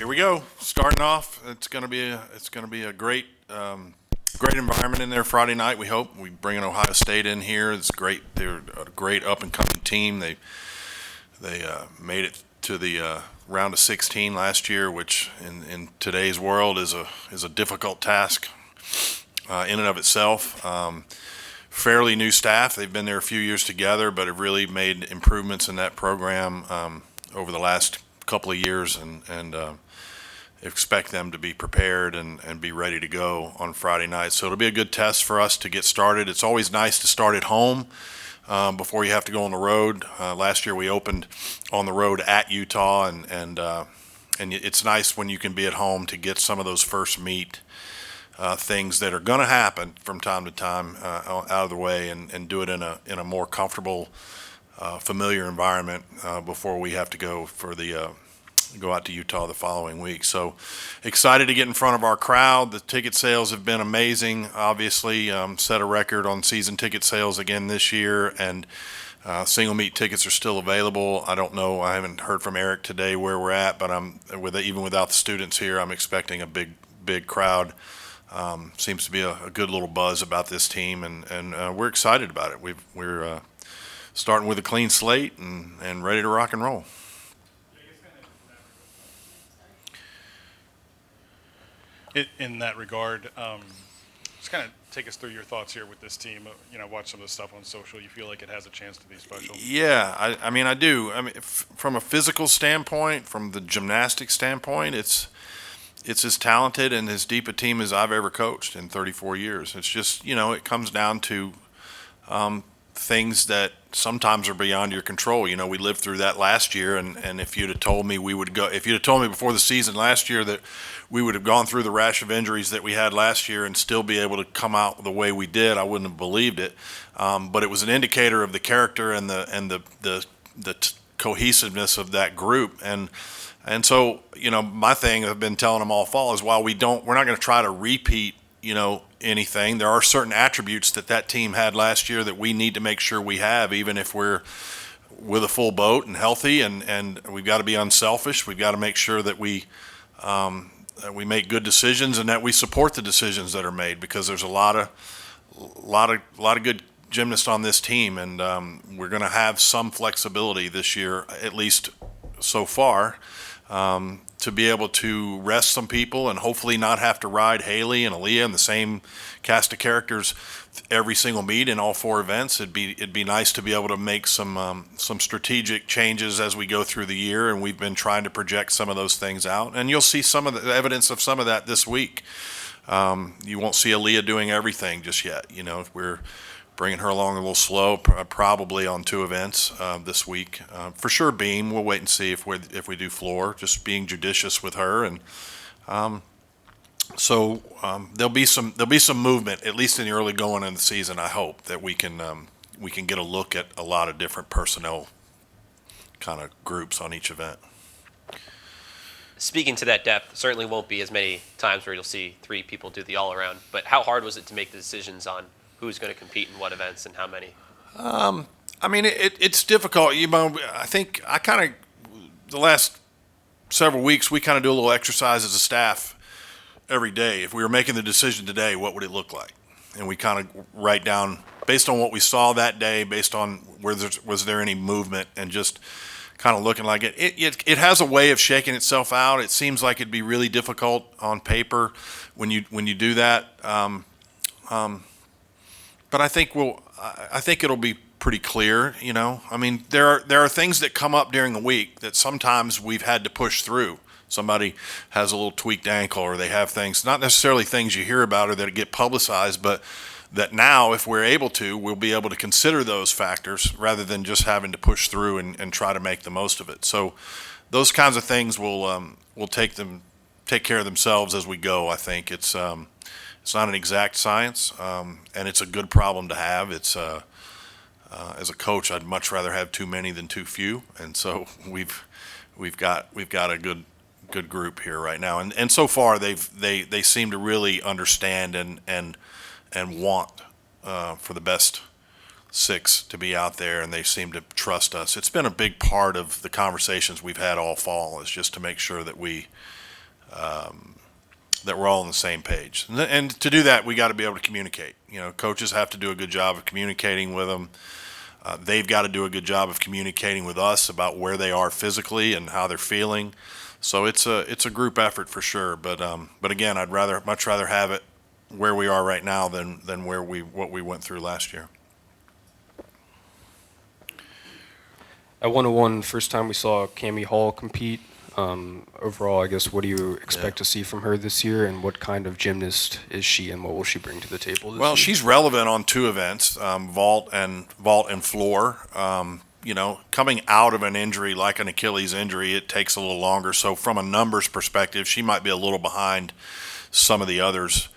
Here we go. Starting off, it's gonna be a great environment in there Friday night. We hope we bring in Ohio State in here. It's great. They're a great up and coming team. They made it to the round of 16 last year, which in today's world is a difficult task in and of itself. Fairly new staff. They've been there a few years together, but have really made improvements in that program over the last couple of years, and expect them to be prepared and be ready to go on Friday night. So it'll be a good test for us to get started. It's always nice to start at home before you have to go on the road. Last year we opened on the road at Utah, and it's nice when you can be at home to get some of those first meet things that are going to happen from time to time out of the way, and do it in a more comfortable, familiar environment before we have to go out to Utah the following week. So excited to get in front of our crowd. The ticket sales have been amazing. Obviously, set a record on season ticket sales again this year, and single meet tickets are still available. I don't know. I haven't heard from Eric today where we're at, but even without the students here, I'm expecting a big crowd. Seems to be a good little buzz about this team, and we're excited about it. We're starting with a clean slate and ready to rock and roll. In that regard, just kind of take us through your thoughts here with this team. Watch some of the stuff on social. You feel like it has a chance to be special? Yeah, I mean, I do. I mean, from a physical standpoint, from the gymnastics standpoint, it's as talented and as deep a team as I've ever coached in 34 years. It's just, it comes down to things that sometimes are beyond your control. We lived through that last year, and if you'd have told me if you'd have told me before the season last year that we would have gone through the rash of injuries that we had last year and still be able to come out the way we did, I wouldn't have believed it. But it was an indicator of the character and the cohesiveness of that group. And so, my thing I've been telling them all fall is, while we're not going to try to repeat, anything. There are certain attributes that team had last year that we need to make sure we have, even if we're with a full boat and healthy, and we've got to be unselfish. We've got to make sure that we make good decisions and that we support the decisions that are made, because there's a lot of good gymnasts on this team, and we're going to have some flexibility this year, at least so far, to be able to rest some people and hopefully not have to ride Haley and Aaliyah and the same cast of characters every single meet in all four events. It'd be nice to be able to make some strategic changes as we go through the year, and we've been trying to project some of those things out. And you'll see some of the evidence of some of that this week. You won't see Aaliyah doing everything just yet. We're bringing her along a little slow, probably on two events this week. For sure, beam. We'll wait and see if we do floor. Just being judicious with her, and so there'll be some movement, at least in the early going in the season. I hope that we can get a look at a lot of different personnel kind of groups on each event. Speaking to that depth, certainly won't be as many times where you'll see three people do the all around. But how hard was it to make the decisions on who's going to compete in what events and how many? I mean, it's difficult. I think the last several weeks, we kind of do a little exercise as a staff every day. If we were making the decision today, what would it look like? And we kind of write down, based on what we saw that day, based on was there any movement, and just kind of looking like it. It has a way of shaking itself out. It seems like it'd be really difficult on paper when you do that. But I think it'll be pretty clear. I mean, there are things that come up during the week that sometimes we've had to push through. Somebody has a little tweaked ankle, or they have things, not necessarily things you hear about or that get publicized, but that now, if we're able to, we'll be able to consider those factors rather than just having to push through and try to make the most of it. So those kinds of things will take care of themselves as we go. I think it's not an exact science, and it's a good problem to have. It's as a coach, I'd much rather have too many than too few, and so we've got a good group here right now, and so far they seem to really understand and want for the best six to be out there, and they seem to trust us. It's been a big part of the conversations we've had all fall, is just to make sure that we that we're all on the same page. And to do that, we got to be able to communicate. Coaches have to do a good job of communicating with them. They've got to do a good job of communicating with us about where they are physically and how they're feeling. So it's a group effort for sure. But again, I'd much rather have it where we are right now than what we went through last year. At 101, first time we saw Cammie Hall compete. Overall, I guess, what do you expect to see from her this year, and what kind of gymnast is she, and what will she bring to the table this year? She's relevant on two events, vault and floor. Coming out of an injury like an Achilles injury, it takes a little longer. So from a numbers perspective, she might be a little behind some of the others.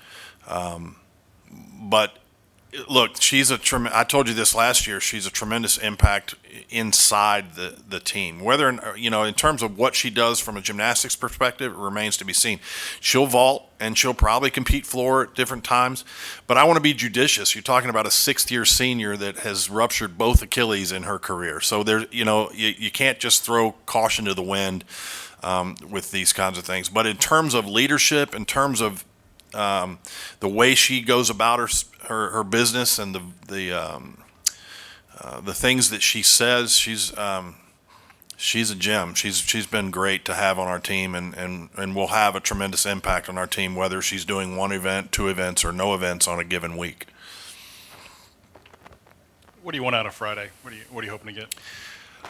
But look, I told you this last year. She's a tremendous impact inside the team. Whether in terms of what she does from a gymnastics perspective, it remains to be seen. She'll vault and she'll probably compete floor at different times. But I want to be judicious. You're talking about a 6th-year senior that has ruptured both Achilles in her career. So you can't just throw caution to the wind with these kinds of things. But in terms of leadership, in terms of the way she goes about her business and the things that she says, she's a gem. She's been great to have on our team, and will have a tremendous impact on our team, whether she's doing one event, two events, or no events on a given week. What do you want out of Friday? What are you hoping to get?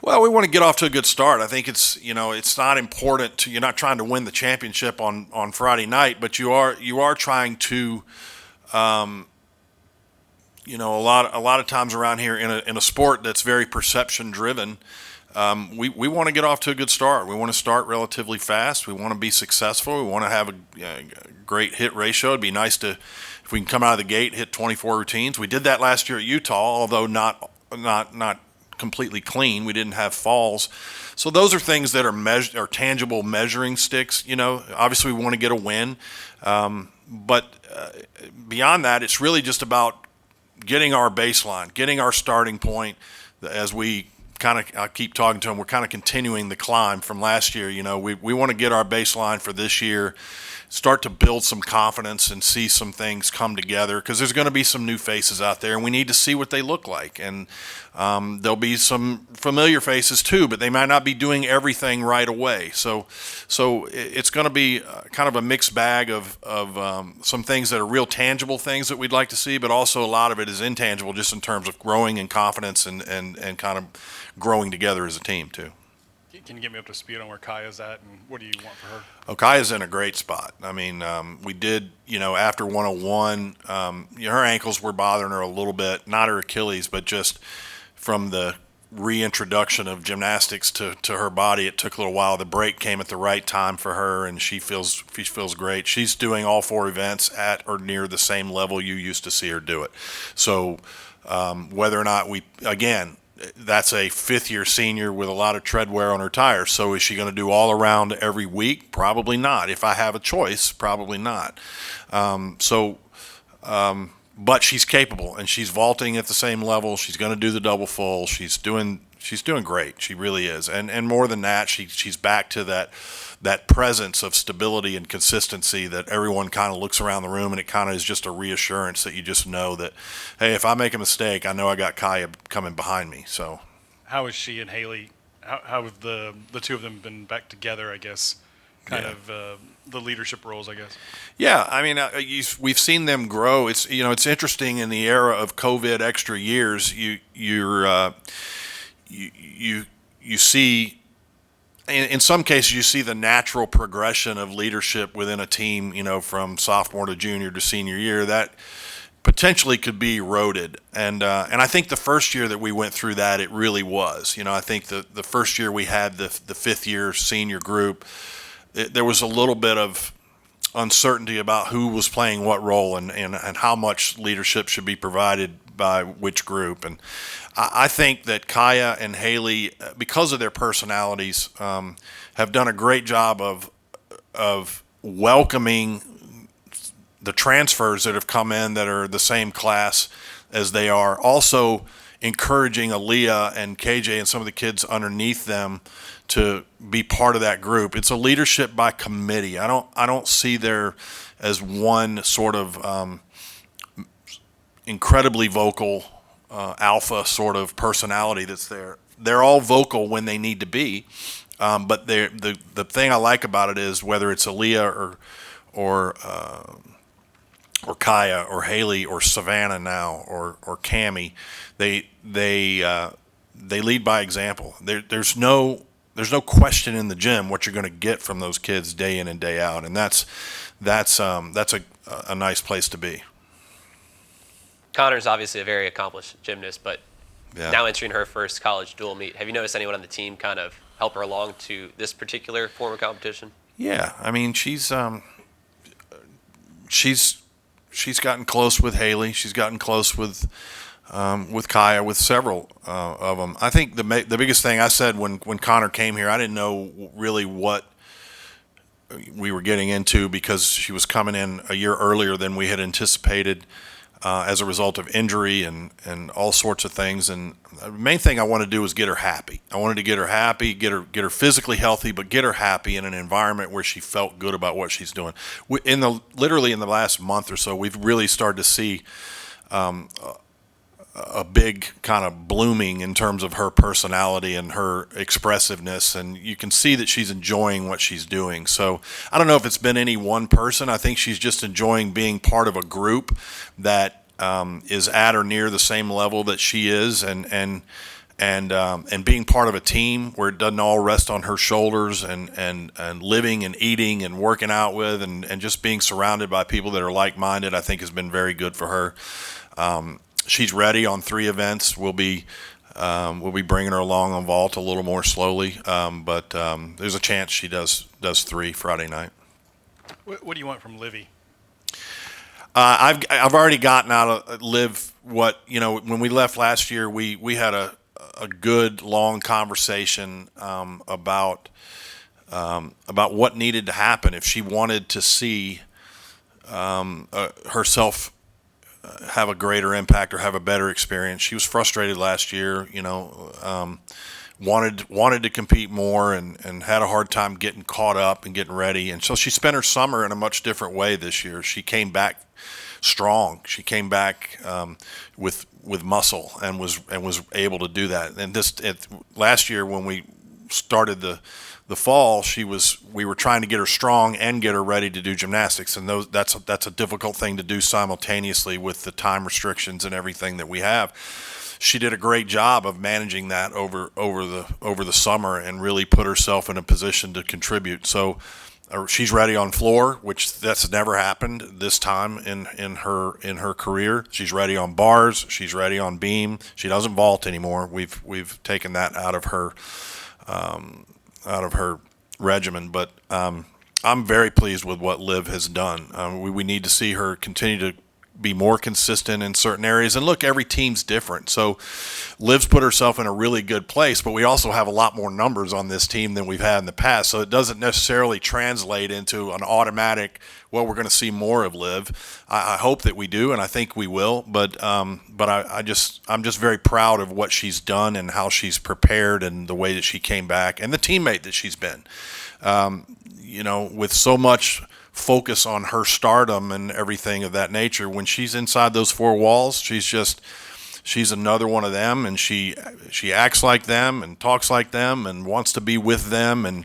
Well, we want to get off to a good start. I think it's not important you're not trying to win the championship on Friday night, but you are trying to, a lot of times around here in a sport that's very perception driven, we want to get off to a good start. We want to start relatively fast. We want to be successful. We want to have a great hit ratio. It'd be nice if we can come out of the gate, hit 24 routines. We did that last year at Utah, although not completely clean. We didn't have falls. So those are things that are tangible measuring sticks. Obviously we want to get a win. But beyond that, it's really just about getting our baseline, getting our starting point. As we I keep talking to them, we're kind of continuing the climb from last year. We want to get our baseline for this year, start to build some confidence and see some things come together, because there's going to be some new faces out there, and we need to see what they look like. And there'll be some familiar faces too, but they might not be doing everything right away. So it's going to be kind of a mixed bag of some things that are real tangible things that we'd like to see, but also a lot of it is intangible, just in terms of growing in confidence and kind of growing together as a team too. Can you get me up to speed on where Kaya's at, and what do you want for her? Oh, Kaya's in a great spot. I mean, we did, after 101, her ankles were bothering her a little bit, not her Achilles, but just from the reintroduction of gymnastics to her body. It took a little while. The break came at the right time for her, and she feels great. She's doing all 4 events at or near the same level you used to see her do it. So whether or not that's a 5th-year senior with a lot of tread wear on her tires. So is she going to do all around every week? Probably not. If I have a choice, probably not. But she's capable, and she's vaulting at the same level. She's going to do the double full. She's doing great. She really is. And more than that, she's back to that presence of stability and consistency that everyone kind of looks around the room, and it kind of is just a reassurance that you just know that, hey, if I make a mistake, I know I got Kaya coming behind me. So how is she and Haley, how have the two of them been back together, I guess, of the leadership roles, I guess? Yeah, I mean, we've seen them grow. It's interesting in the era of COVID extra years, you see, in some cases, you see the natural progression of leadership within a team, from sophomore to junior to senior year, that potentially could be eroded. And I think the first year that we went through that, it really was. I think the first year we had the 5th-year senior group, there was a little bit of uncertainty about who was playing what role and how much leadership should be provided by which group. And I think that Kaya and Haley, because of their personalities, have done a great job of welcoming the transfers that have come in that are the same class as they are. Also encouraging Aaliyah and KJ and some of the kids underneath them to be part of that group. It's a leadership by committee. I don't see there as one sort of incredibly vocal alpha sort of personality that's there. They're all vocal when they need to be, but the thing I like about it is whether it's Aaliyah or Kaya or Haley or Savannah now or Cammie, they lead by example. There's no question in the gym what you're going to get from those kids day in and day out, and that's a nice place to be. Connor's obviously a very accomplished gymnast, but Yeah. now entering her first college dual meet, have you noticed anyone on the team kind of help her along to this particular form of competition? Yeah, I mean she's gotten close with Haley. She's gotten close with Kaya, with several of them. I think the biggest thing I said when Connor came here, I didn't know really what we were getting into because she was coming in a year earlier than we had anticipated as a result of injury and all sorts of things. And the main thing I wanted to do was get her happy. I wanted to get her happy, get her physically healthy, but get her happy in an environment where she felt good about what she's doing. Literally in the last month or so, we've really started to see a big kind of blooming in terms of her personality and her expressiveness, and you can see that she's enjoying what she's doing. So I don't know if it's been any one person. I think she's just enjoying being part of a group that is at or near the same level that she is, and being part of a team where it doesn't all rest on her shoulders, and living and eating and working out with and just being surrounded by people that are like-minded, I think has been very good for her. She's ready on 3 events. We'll be bringing her along on vault a little more slowly, but there's a chance she does 3 Friday night. What do you want from Livy? I've already gotten out of Liv what, when we left last year, we had a good long conversation about what needed to happen if she wanted to see herself have a greater impact or have a better experience. She was frustrated last year, wanted to compete more and had a hard time getting caught up and getting ready. And so she spent her summer in a much different way this year. She came back strong. She came back with muscle and was able to do that. And last year when we started the fall, we were trying to get her strong and get her ready to do gymnastics, and that's a difficult thing to do simultaneously with the time restrictions and everything that we have. She did a great job of managing that over the summer and really put herself in a position to contribute. So she's ready on floor, which that's never happened this time in her career. She's ready on bars. She's ready on beam. She doesn't vault anymore. We've taken that out of her regimen, but I'm very pleased with what Liv has done. We need to see her continue to be more consistent in certain areas. And look, every team's different. So Liv's put herself in a really good place, but we also have a lot more numbers on this team than we've had in the past. So it doesn't necessarily translate into an automatic, well, we're going to see more of Liv. I hope that we do, and I think we will. But I'm just very proud of what she's done and how she's prepared and the way that she came back and the teammate that she's been. With so much focus on her stardom and everything of that nature, when she's inside those 4 walls, she's another one of them, and she acts like them and talks like them and wants to be with them and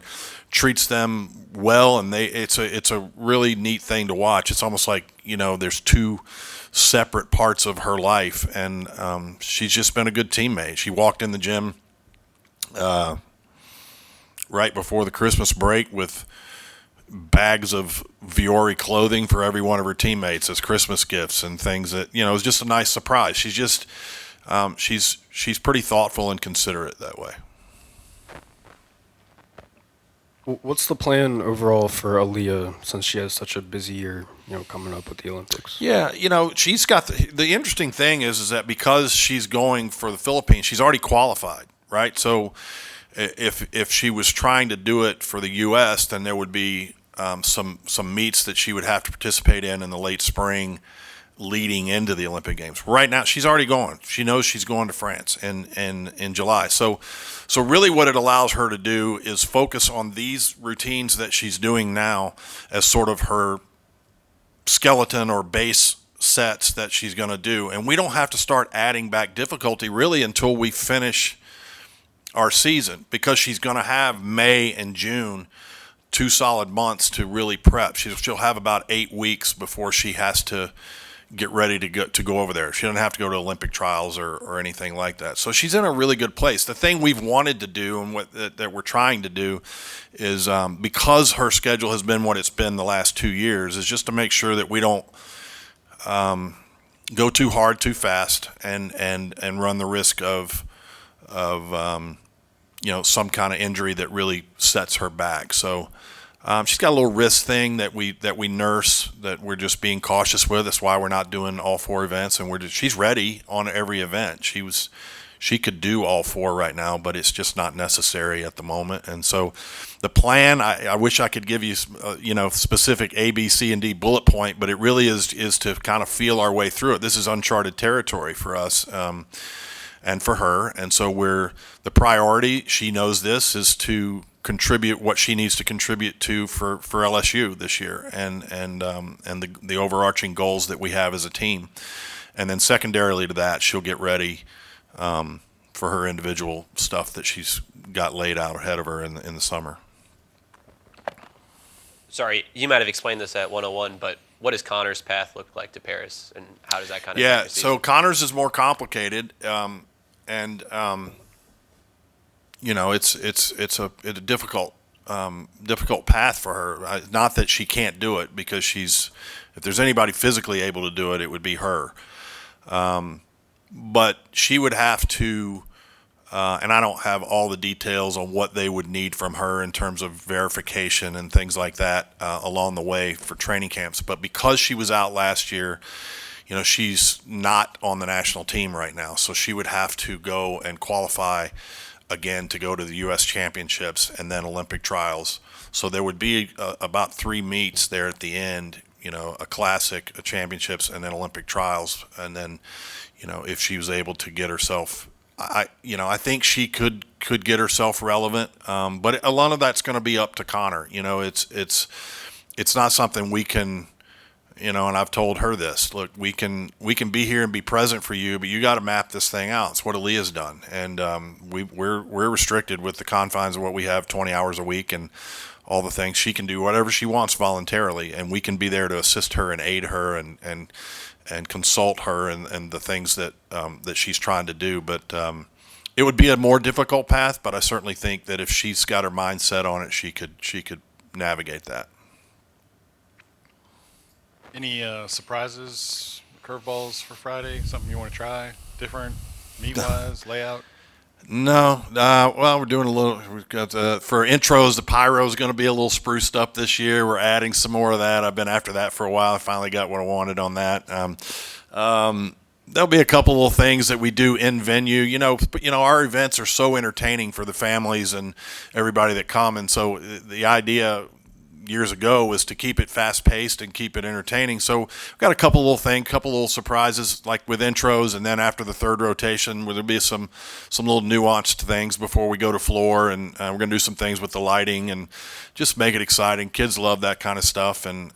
treats them well, and it's a really neat thing to watch. It's almost like there's 2 separate parts of her life, and she's just been a good teammate. She walked in the gym right before the Christmas break with bags of Viore clothing for every one of her teammates as Christmas gifts and things that, it was just a nice surprise. She's just, she's pretty thoughtful and considerate that way. What's the plan overall for Aaliyah since she has such a busy year, coming up with the Olympics? Yeah, she's got the interesting thing is that because she's going for the Philippines, she's already qualified, right? So if she was trying to do it for the U.S., then there would be some meets that she would have to participate in the late spring leading into the Olympic Games. Right now, she's already going. She knows she's going to France in July. So really what it allows her to do is focus on these routines that she's doing now as sort of her skeleton or base sets that she's going to do. And we don't have to start adding back difficulty really until we finish our season, because she's going to have May and June, 2 solid months to really prep. She'll have about 8 weeks before she has to get ready to go over there. She doesn't have to go to Olympic trials or anything like that. So she's in a really good place. The thing we've wanted to do and that we're trying to do is, because her schedule has been what it's been the last 2 years, is just to make sure that we don't go too hard too fast and run the risk of some kind of injury that really sets her back. So she's got a little wrist thing that we nurse, that we're just being cautious with. That's why we're not doing all 4 events, and she's ready on every event. She could do all 4 right now, but it's just not necessary at the moment. And so the plan, I wish I could give you specific A, B, C, and D bullet point, but it really is to kind of feel our way through it. This is uncharted territory for us. And for her, and so the priority, she knows this, is to contribute what she needs to contribute to for LSU this year, and the overarching goals that we have as a team, and then secondarily to that, she'll get ready for her individual stuff that she's got laid out ahead of her in the summer. Sorry, you might have explained this at 101, but what does Connor's path look like to Paris, and how does that kind of Yeah, affect the so season? Connor's is more complicated, it's a difficult path for her. Not that she can't do it, because if there's anybody physically able to do it, it would be her. But she would have to, and I don't have all the details on what they would need from her in terms of verification and things like that along the way for training camps. But because she was out last year, she's not on the national team right now, so she would have to go and qualify again to go to the U.S. Championships and then Olympic trials. So there would be about 3 meets there at the end, a classic, a championships, and then Olympic trials. And then, if she was able to get herself, I think she could get herself relevant. But a lot of that's going to be up to Connor. It's not something we can. And I've told her this. Look, we can be here and be present for you, but you got to map this thing out. It's what Aaliyah's done, and we're restricted with the confines of what we have, 20 hours a week, and all the things. She can do whatever she wants voluntarily, and we can be there to assist her and aid her and consult her and the things that she's trying to do. But it would be a more difficult path. But I certainly think that if she's got her mind set on it, she could navigate that. Any surprises, curveballs for Friday? Something you want to try? Different, meat-wise, layout? No. Well, we're doing a little. We've got for intros. The pyro is going to be a little spruced up this year. We're adding some more of that. I've been after that for a while. I finally got what I wanted on that. There'll be a couple little things that we do in venue. But our events are so entertaining for the families and everybody that come, and so the idea years ago was to keep it fast-paced and keep it entertaining. So we've got a couple little surprises, like with intros, and then after the third rotation, where there'll be some little nuanced things before we go to floor, and we're going to do some things with the lighting and just make it exciting. Kids love that kind of stuff, and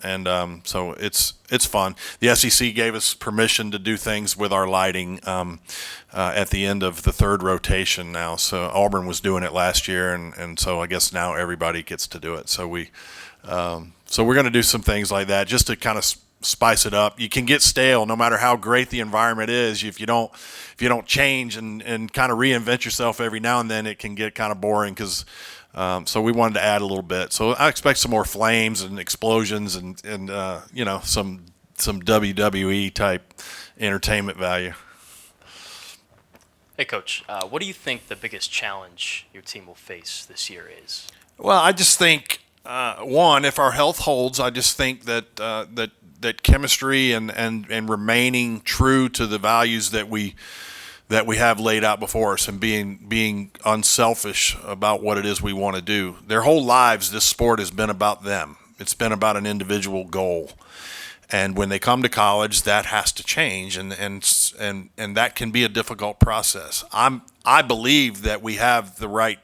so it's fun. The SEC gave us permission to do things with our lighting at the end of the third rotation now. So Auburn was doing it last year, and so I guess now everybody gets to do it. So we're going to do some things like that just to kind of spice it up. You can get stale no matter how great the environment is. If you don't change and kind of reinvent yourself every now and then, it can get kind of boring. So we wanted to add a little bit. So I expect some more flames and explosions and some WWE type entertainment value. Hey, Coach, what do you think the biggest challenge your team will face this year is? Well, I just think one, if our health holds, I just think that chemistry and remaining true to the values that we have laid out before us, and being unselfish about what it is we want to do. Their whole lives, this sport has been about them. It's been about an individual goal. And when they come to college, that has to change, and that can be a difficult process. I believe that we have the right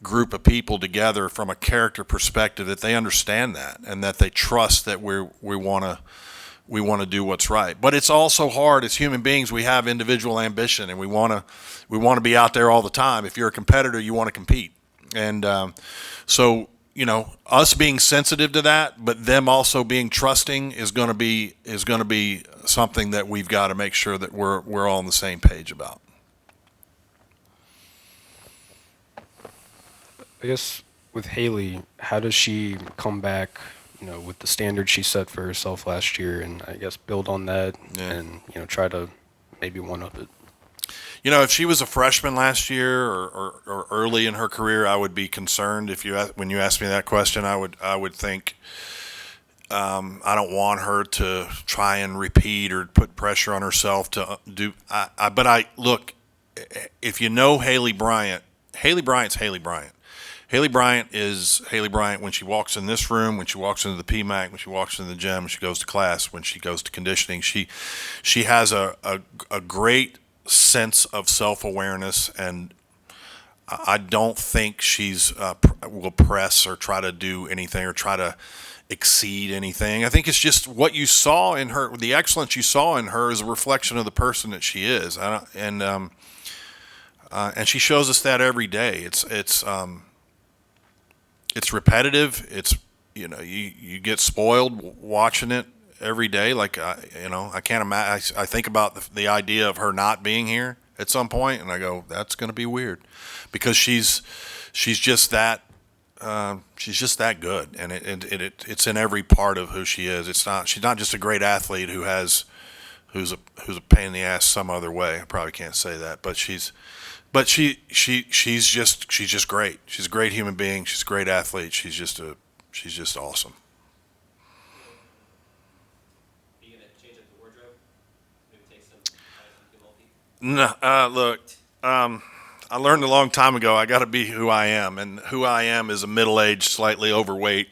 group of people together from a character perspective, that they understand that and that they trust that we want to do what's right. But it's also hard as human beings. We have individual ambition, and we want to be out there all the time. If you're a competitor, you want to compete, and so. Us being sensitive to that, but them also being trusting is going to be something that we've got to make sure that we're all on the same page about. I guess with Haley, how does she come back, with the standard she set for herself last year, and I guess build on that and try to maybe one up it? If she was a freshman last year or early in her career, I would be concerned. When you asked me that question, I would think I don't want her to try and repeat or put pressure on herself to do. But look, if you know Haley Bryant's Haley Bryant. Haley Bryant is Haley Bryant when she walks in this room, when she walks into the PMAC, when she walks into the gym, when she goes to class, when she goes to conditioning. She has a great sense of self-awareness, and I don't think she's will press or try to do anything or try to exceed anything. I think it's just what you saw in her, the excellence you saw in her is a reflection of the person that she is, and she shows us that every day. It's repetitive. It's you get spoiled watching it every day. Like I can't imagine. I think about the idea of her not being here at some point, and I go, that's going to be weird, because she's just that good, and it's in every part of who she is. She's not just a great athlete who's a pain in the ass some other way. I probably can't say that, but she's just great. She's a great human being. She's a great athlete. She's just awesome. No, look, I learned a long time ago I got to be who I am, and who I am is a middle-aged, slightly overweight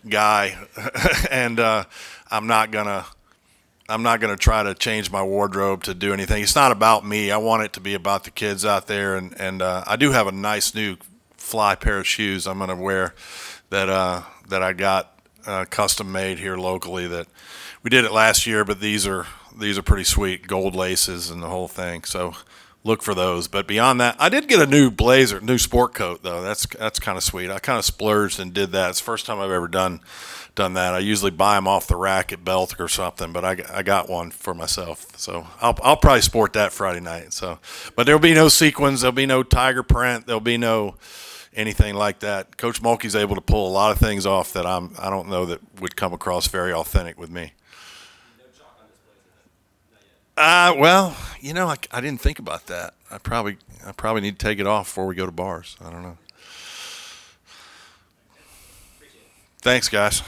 guy, and I'm not gonna try to change my wardrobe to do anything. It's not about me. I want it to be about the kids out there, and I do have a nice new fly pair of shoes I'm gonna wear that I got custom made here locally. That we did it last year, but these are pretty sweet, gold laces and the whole thing. So look for those. But beyond that, I did get a new new sport coat though. That's kind of sweet. I kind of splurged and did that. It's the first time I've ever done that. I usually buy them off the rack at Belk or something, but I got one for myself. So I'll probably sport that Friday night. So, but there'll be no sequins. There'll be no tiger print. There'll be no anything like that. Coach Mulkey's able to pull a lot of things off that I don't know that would come across very authentic with me. Well, I didn't think about that. I probably need to take it off before we go to bars. I don't know. Thanks, guys.